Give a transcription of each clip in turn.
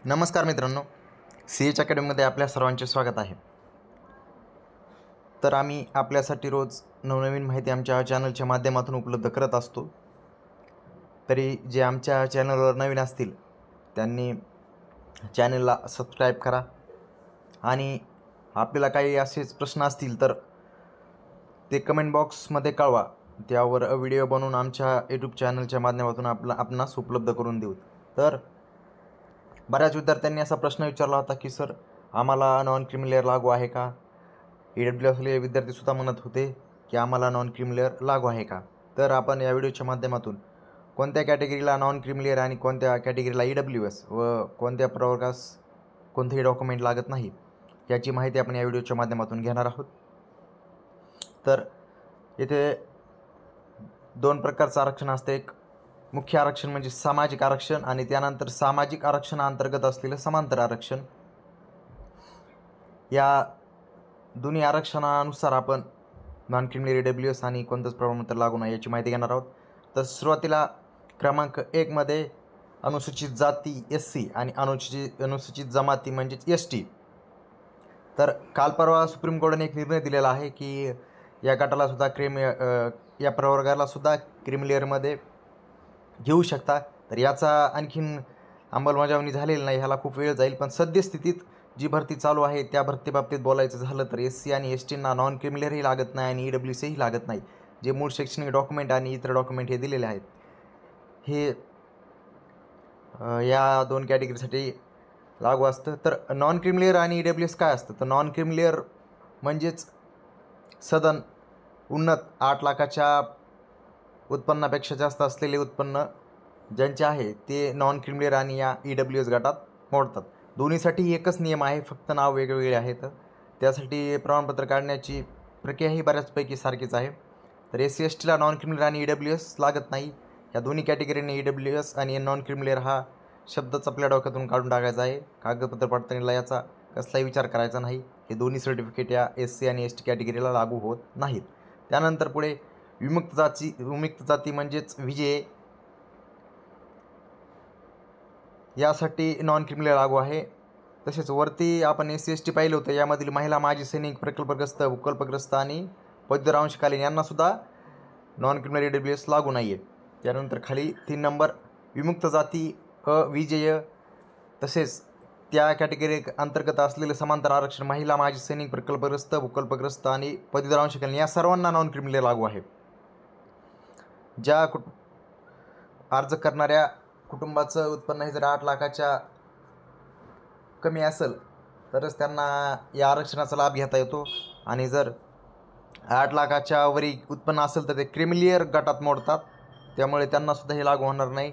नमस्कार मित्रांनो, CH अकॅडमीमध्ये आपल्या सर्वांचे स्वागत आहे। तर आम्ही आपल्यासाठी रोज नवनवीन माहिती आमच्या चॅनलच्या माध्यमातून उपलब्ध करत असतो। तरी जे आमच्या चॅनलवर नवीन असतील त्यांनी चॅनलला सबस्क्राईब करा आणि आपल्याला काही असेच प्रश्न असतील तर ते कमेंट बॉक्समध्ये कळवा। त्यावर व्हिडिओ बनवून आमच्या यूट्यूब चॅनलच्या माध्यमातून आपणास उपलब्ध करून देऊ। तर बऱ्याच विद्यार्थ्यांनी असा प्रश्न विचारला होता की सर आम्हाला नॉन क्रीमी लागू आहे का? EWSले विद्यार्थीसुद्धा म्हणत होते की आम्हाला नॉन क्रीमी लागू आहे का? तर आपण या व्हिडिओच्या माध्यमातून कोणत्या कॅटेगरीला नॉन क्रीमी आणि कोणत्या कॅटेगरीला EWS व कोणत्या प्रवर्गास कोणतेही डॉक्युमेंट लागत नाही याची माहिती आपण या व्हिडिओच्या माध्यमातून घेणार आहोत। तर येथे दोन प्रकारचं आरक्षण असते। एक मुख्य आरक्षण म्हणजे सामाजिक आरक्षण आणि त्यानंतर सामाजिक आरक्षणाअंतर्गत असलेलं समांतर आरक्षण। या दोन्ही आरक्षणानुसार आपण नॉन क्रीमी EWS आणि कोणतंच प्रमाणपत्र लागू नाही याची माहिती घेणार आहोत। तर सुरुवातीला क्रमांक 1 मध्ये अनुसूचित जाती SC आणि अनुसूचित जमाती म्हणजेच ST। तर काल परवा सुप्रीम कोर्टाने एक निर्णय दिलेला आहे की या गटाला सुद्धा या प्रवर्गाला सुद्धा क्रीमी लेअरमध्ये घेऊ शकता। तर याचा आणखीन अंमलबजावणी झालेली नाही, ह्याला खूप वेळ जाईल। पण सद्यस्थितीत जी भरती चालू आहे त्या भरतीबाबतीत बोलायचं झालं तर SC आणि STंना नॉन क्रीमी लेअरही लागत नाही आणि EWSही लागत नाही। जे मूळ शैक्षणिक डॉक्युमेंट आणि इतर डॉक्युमेंट हे दिलेले आहेत हे या दोन कॅटेगरीसाठी लागू असतं। तर नॉन क्रीमी लेअर आणि EWS काय असतं? तर नॉन क्रीमी लेअर म्हणजेच सदन उन्नत 8 लाखाच्या उत्पन्नापेक्षा जास्त असलेले उत्पन्न ज्यांचे आहे ते नॉन क्रीमी लेअर आणि या EWS गटात मोडतात। दोन्हीसाठी एकच नियम आहे, फक्त नाव वेगवेगळे आहेत। त्यासाठी प्रमाणपत्र काढण्याची प्रक्रिया ही बऱ्याचपैकी सारखीच आहे। तर SC STला नॉन क्रीमी लेअर आणि EWS लागत नाही। या दोन्ही कॅटेगरीने EWS आणि नॉन क्रीमी लेअर हा शब्दच आपल्या डोक्यातून काढून टाकायचा आहे। कागदपत्र पडताळणीला याचा कसलाही विचार करायचा नाही। हे दोन्ही सर्टिफिकेट या SC आणि ST कॅटेगरीला लागू होत नाहीत। त्यानंतर पुढे विमुक्त जाती म्हणजेच VJA यासाठी नॉन क्रीमी लेअर लागू आहे। तसेच वरती आपण SC ST पाहिलं होतं, यामधील महिला माजी सैनिक, प्रकल्पग्रस्त, भूकल्पग्रस्त आणि पदवीधर अंशकालीन यांनासुद्धा नॉन क्रीमी EWS लागू नाही आहे। त्यानंतर खाली 3 नंबर विमुक्त जाती VJA तसेच त्या कॅटेगरी अंतर्गत असलेले समांतर आरक्षण महिला माजी सैनिक, प्रकल्पग्रस्त, भूकल्पग्रस्त आणि पदवीधर अंशकालीन या सर्वांना नॉन क्रीमी लेअर लागू आहे। ज्या अर्ज करणाऱ्या कुटुंबाचं उत्पन्न हे जर 8 लाखाच्या कमी असेल तरच त्यांना या आरक्षणाचा लाभ घेता येतो आणि जर 8 लाखाच्या वरी उत्पन्न असेल तर ते क्रीमी लेअर गटात मोडतात, त्यामुळे त्यांनासुद्धा हे लागू होणार नाही।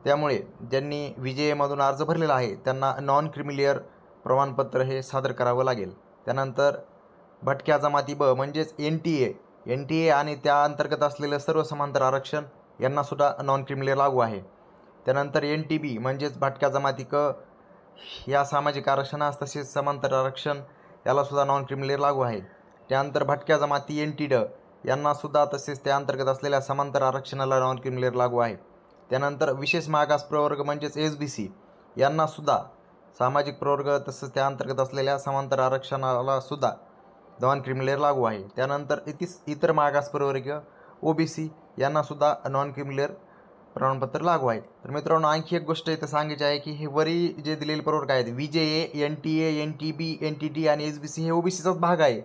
त्यामुळे ज्यांनी VJAमधून अर्ज भरलेला आहे त्यांना नॉन क्रीमी लेअर प्रमाणपत्र हे सादर करावं लागेल। त्यानंतर भटक्या जमाती ब म्हणजेच NTA आणि त्या अंतर्गत असलेलं सर्व समांतर आरक्षण यांनासुद्धा नॉन क्रीमी लेअर लागू आहे। त्यानंतर NTB म्हणजेच भटक्या जमाती क या सामाजिक आरक्षणास तसेच समांतर आरक्षण यालासुद्धा नॉन क्रीमी लेअर लागू आहे। त्यानंतर भटक्या जमाती NTD यांनासुद्धा तसेच त्या अंतर्गत असलेल्या समांतर आरक्षणाला नॉन क्रीमी लेअर लागू आहे। त्यानंतर विशेष मागास प्रवर्ग म्हणजेच SBC यांनासुद्धा सामाजिक प्रवर्ग तसंच त्या अंतर्गत असलेल्या समांतर आरक्षणाला सुद्धा नॉन क्रीमी लेअर लागू आहे। त्यानंतर इतर मागास प्रवर्ग OBC यांनासुद्धा नॉन क्रीमी लेअर प्रमाणपत्र लागू आहे। तर मित्रांनो, आणखी एक गोष्ट इथं सांगायची आहे की हे वरी जे दिलेले प्रवर्ग आहेत VJA, NTA, NTB, NTD आणि SBC हे OBCचाच भाग आहे,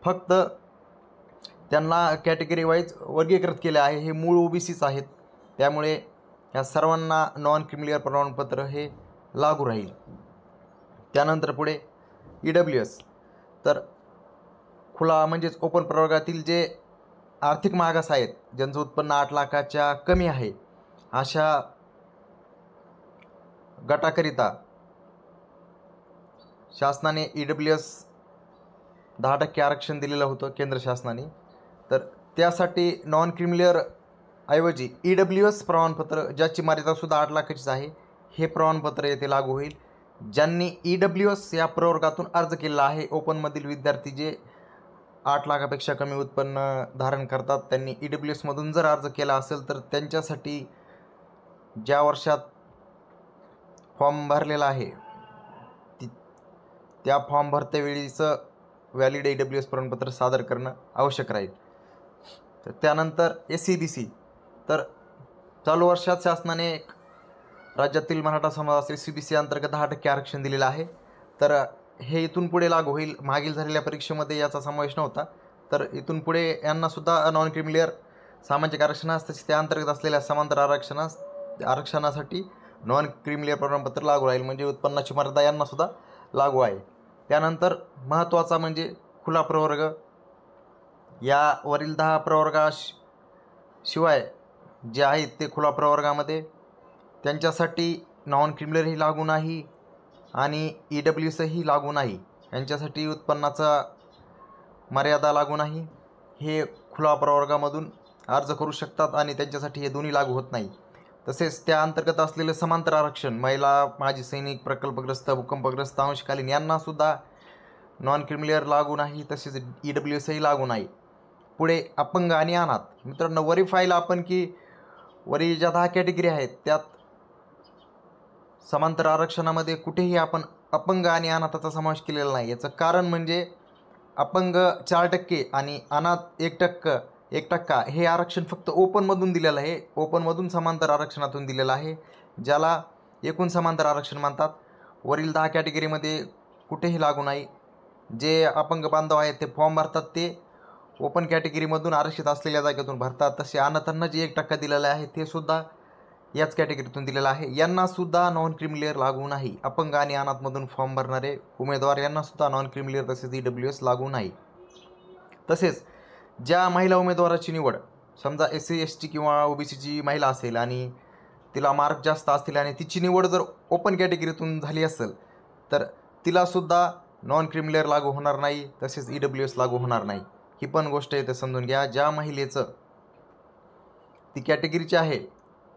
फक्त त्यांना कॅटेगरी वाईज वर्गीकृत केले आहे। हे मूळ OBCच आहेत, त्यामुळे या सर्वांना नॉन क्रीमी लेअर प्रमाणपत्र हे लागू राहील। त्यानंतर पुढे EWS तर खुला म्हणजेच ओपन प्रवर्गातील जे आर्थिक मागास आहेत, ज्यांचं उत्पन्न 8 लाखाच्या कमी आहे, अशा गटाकरिता शासनाने EWS 10% आरक्षण दिलेलं होतं केंद्र शासनाने। तर त्यासाठी नॉन क्रीमी लेअर ऐवजी EWS प्रमाणपत्र ज्याची मर्यादासुद्धा 8 लाखाचीच आहे हे प्रमाणपत्र येथे लागू होईल। ज्यांनी EWS या प्रवर्गातून अर्ज केलेला आहे, ओपनमधील विद्यार्थी जे 8 लाखापेक्षा कमी उत्पन्न धारण करतात त्यांनी EWSमधून जर अर्ज केला असेल तर त्यांच्यासाठी ज्या वर्षात फॉर्म भरलेला आहे त्या फॉर्म भरतेवेळीचं व्हॅलिड AWS प्रमाणपत्र सादर करणं आवश्यक राहील. तर त्यानंतर SCBC, तर चालू वर्षात शासनाने राज्यातील मराठा समाजास SCBC अंतर्गत 10% आरक्षण दिलेलं आहे. तर हे इथून पुढे लागू होईल. मागील झालेल्या परीक्षेमध्ये याचा समावेश नव्हता. तर इथून पुढे यांनासुद्धा नॉन क्रिमिलियर सामाजिक आरक्षणास तसेच त्या अंतर्गत असलेल्या समांतर आरक्षणासाठी नॉन क्रिमिलियर प्रमाणपत्र लागू राहील. म्हणजे उत्पन्नाची मर्यादा यांनासुद्धा लागू आहे. त्यानंतर महत्त्वाचा म्हणजे खुला प्रवर्ग. यावरील 10 प्रवर्गाशिवाय जे आहेत ते खुला प्रवर्गामध्ये त्यांच्यासाठी नॉन क्रिमिलियरही लागू नाही आणि EWSही लागू नाही. यांच्यासाठी उत्पन्नाचा मर्यादा लागू नाही. हे खुला प्रवर्गामधून अर्ज करू शकतात आणि त्यांच्यासाठी हे दोन्ही लागू होत नाही. तसेच त्या अंतर्गत असलेले समांतर आरक्षण महिला, माजी सैनिक, प्रकल्पग्रस्त, भूकंपग्रस्त, अंशकालीन यांनासुद्धा नॉन क्रिमिलियर लागू नाही. तसेच EWSही लागू नाही. पुढे अपंग आणि अनाथ. मित्रांनो, वरी पाहिलं आपण की वरी ज्या 10 कॅटेगरी आहेत त्यात समांतर आरक्षणामध्ये कुठेही आपण अपंग आणि अनाथाचा समावेश केलेला नाही. याचं कारण म्हणजे अपंग 4% आणि अनाथ 1% हे आरक्षण फक्त ओपनमधून दिलेलं आहे. ओपनमधून समांतर आरक्षणातून दिलेलं आहे, ज्याला एकूण समांतर आरक्षण म्हणतात. वरील 10 कॅटेगरीमध्ये कुठेही लागू नाही. जे अपंग बांधव आहेत ते फॉर्म भरतात ते ओपन कॅटेगरीमधून आरक्षित असलेल्या जागेतून भरतात. तसे अनाथांना जे 1% दिलेलं आहे ते सुद्धा याच कॅटेगरीतून दिलेलं आहे. यांनासुद्धा नॉन क्रिमिलियर लागू नाही. अपंग आणि अनाथमधून फॉर्म भरणारे उमेदवार यांनासुद्धा नॉन क्रिमिलियर तसेच EWS लागू नाही. तसेच ज्या महिला उमेदवाराची निवड, समजा SC ST किंवा OBCची महिला असेल आणि तिला मार्क जास्त असतील आणि तिची निवड जर ओपन कॅटेगरीतून झाली असेल तर तिलासुद्धा नॉन क्रिमिलियर लागू होणार नाही. तसेच EWS लागू होणार नाही. ही पण गोष्ट आहे, ते समजून घ्या. ज्या महिलेचं ती कॅटेगरीची आहे,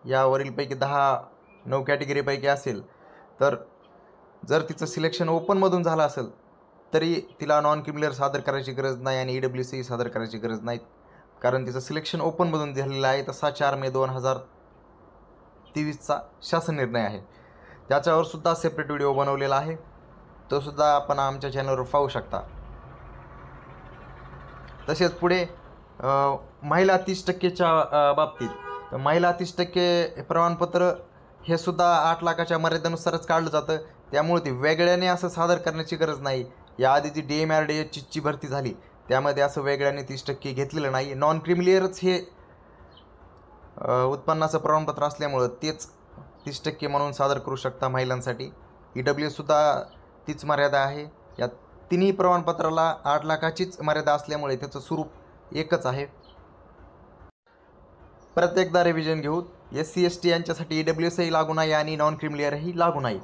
यावरीलपैकी 9 कॅटेगरीपैकी असेल, तर जर तिचं सिलेक्शन ओपनमधून झालं असेल तरी तिला नॉन क्रिमिलियर सादर करायची गरज नाही आणि EWSही सादर करायची गरज नाही, कारण तिचं सिलेक्शन ओपनमधून झालेलं आहे. तसा 4 मे 2023चा शासन निर्णय आहे. त्याच्यावर सुद्धा सेपरेट व्हिडिओ बनवलेला आहे, तो सुद्धा आपण आमच्या चॅनलवर पाहू शकता. तसेच पुढे महिला 30%च्या बाबतीत, तर महिला 30% प्रमाणपत्र हे सुद्धा 8 लाखाच्या मर्यादेनुसारच काढलं जातं. त्यामुळे ते वेगळ्याने असं सादर करण्याची गरज नाही. याआधी जी DMRDHची भरती झाली त्यामध्ये असं वेगळ्याने 30% घेतलेलं नाही. नॉन क्रिमिलियरच हे उत्पन्नाचं प्रमाणपत्र असल्यामुळं तेच 30% म्हणून सादर करू शकता महिलांसाठी. EWSसुद्धा तीच मर्यादा आहे. या तिन्ही प्रमाणपत्राला 8 लाखाचीच मर्यादा असल्यामुळे त्याचं स्वरूप एकच आहे. परत एकदा रिव्हिजन घेऊ. SC ST यांच्यासाठी EWSही लागू नाही आणि नॉन क्रिमिलियरही लागू नाही.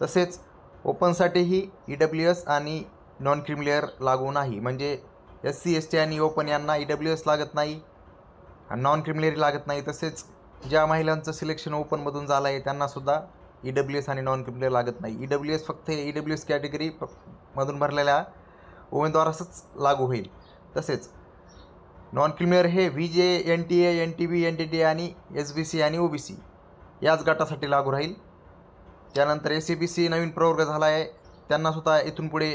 तसेच ओपनसाठीही EWS आणि नॉन क्रिमिलियर लागू नाही. म्हणजे SC ST आणि ओपन यांना EWS लागत नाही आणि नॉन क्रिमिलियर लागत नाही. तसेच ज्या महिलांचं सिलेक्शन ओपनमधून झालं आहे त्यांनासुद्धा EWS आणि नॉन क्रिमिलियर लागत नाही. EWS फक्त EWS कॅटेगरीमधून भरलेल्या उमेदवारासच लागू होईल. तसेच नॉन क्रिमिलियर हे VJ, NTA, NTB, NTT आणि SBC आणि OBC याच गटासाठी लागू राहील. त्यानंतर SCBC नवीन प्रवर्ग झाला आहे, त्यांनासुद्धा इथून पुढे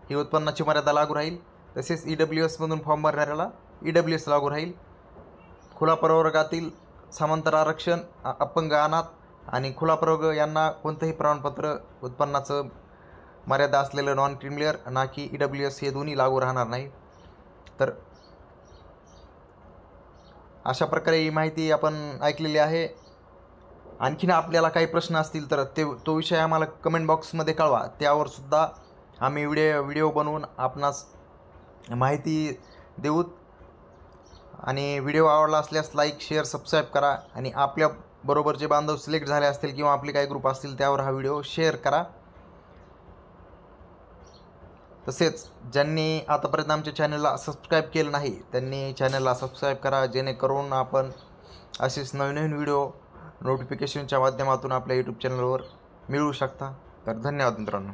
ही उत्पन्नाची मर्यादा लागू राहील. तसेच EWSमधून फॉर्म भरणाऱ्याला EWS लागू राहील. खुला प्रवर्गातील समांतर आरक्षण, अपंग, अनाथ आणि खुला प्रवर्ग यांना कोणतंही प्रमाणपत्र उत्पन्नाचं मर्यादा असलेलं नॉन क्रिमिलियर ना की EWS हे दोन्ही लागू राहणार नाही. तर अशा प्रकारे ही माहिती आपण ऐकलेली आहे. आणखीन आपल्याला काही प्रश्न असतील तर तो विषय आम्हाला कमेंट बॉक्समध्ये कळवा. त्यावर सुद्धा आम्ही व्हिडिओ बनवून आपणास माहिती देऊत. आणि व्हिडिओ आवडला असल्यास लाईक, शेअर, सबस्क्राईब करा आणि आपल्याबरोबर जे बांधव सिलेक्ट झाले असतील किंवा आपले काही ग्रुप असतील त्यावर हा व्हिडिओ शेअर करा. तसेच ज्यांनी आतापर्यंत आमच्या चॅनलला सबस्क्राईब केलं नाही त्यांनी चॅनलला सबस्क्राईब करा, जेणेकरून आपण असेच नवीन व्हिडिओ नोटिफिकेशनच्या माध्यमातून आपल्या यूट्यूब चॅनलवर मिळवू शकता. तर धन्यवाद मित्रांनो.